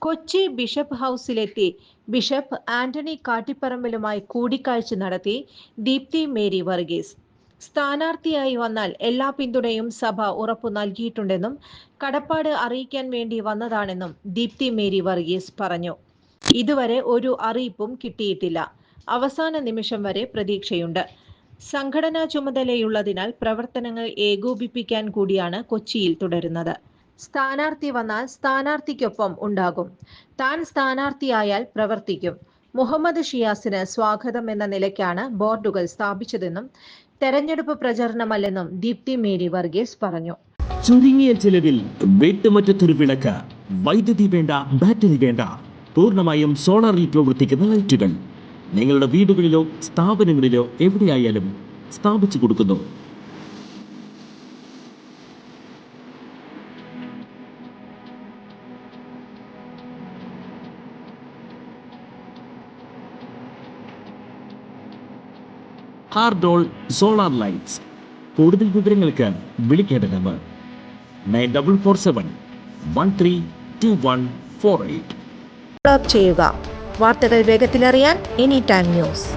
Kochi bishop ഹൗസിലെത്തി bishop Antony കാട്ടിപ്പറമ്പിലുമായി കൂടിക്കാഴ്ച നടത്തി Deepthi Mary Varghese. സ്ഥാനാർത്ഥിയായി വന്നാൽ എല്ലാ പിന്തുണയും സഭ ഉറപ്പു നൽകിയിട്ടുണ്ടെന്നും കടപ്പാട് അറിയിക്കാൻ വേണ്ടി വന്നതാണെന്നും ദീപ്തി മേരി വർഗീസ് പറഞ്ഞു. ഇതുവരെ ഒരു അറിയിപ്പും കിട്ടിയിട്ടില്ല. അവസാന നിമിഷം വരെ പ്രതീക്ഷയുണ്ട്. സംഘടനാ ചുമതലയുള്ളതിനാൽ പ്രവർത്തനങ്ങൾ ഏകോപിപ്പിക്കാൻ കൂടിയാണ് കൊച്ചിയിൽ തുടരുന്നത്. സ്ഥാനാർത്ഥി വന്നാൽ സ്ഥാനാർത്ഥിക്കൊപ്പം ഉണ്ടാകും. താൻ സ്ഥാനാർത്ഥിയായാൽ പ്രവർത്തിക്കും. മുഹമ്മദ് ഷിയാസിന് സ്വാഗതം എന്ന നിലയ്ക്കാണ് ബോർഡുകൾ സ്ഥാപിച്ചതെന്നും തെരഞ്ഞെടുപ്പ് പ്രചരണമല്ലെന്നും ദീപ്തി മേരി വർഗീസ് പറഞ്ഞു. ചുരുങ്ങിയ ചിലവിൽ വീട്ടുമുറ്റത്തൊരു വിളക്ക്, വൈദ്യുതി വേണ്ട, ബാറ്ററി വേണ്ട, പൂർണ്ണമായും സോളാറിൽ പ്രവർത്തിക്കുന്ന ലൈറ്റുകൾ നിങ്ങളുടെ വീടുകളിലോ സ്ഥാപനങ്ങളിലോ എവിടെയായാലും സ്ഥാപിച്ചു കൊടുക്കുന്നു. ഹാർഡോൾ സോളാർ ലൈറ്റ്സ്. കൂടുതൽ വിവരങ്ങൾക്ക് വിളിക്കേണ്ട നമ്പർ 9447132148. ചെയ്യുക. വാർത്തകൾ വേഗത്തിലറിയാൻ എനി ടൈം ന്യൂസ്.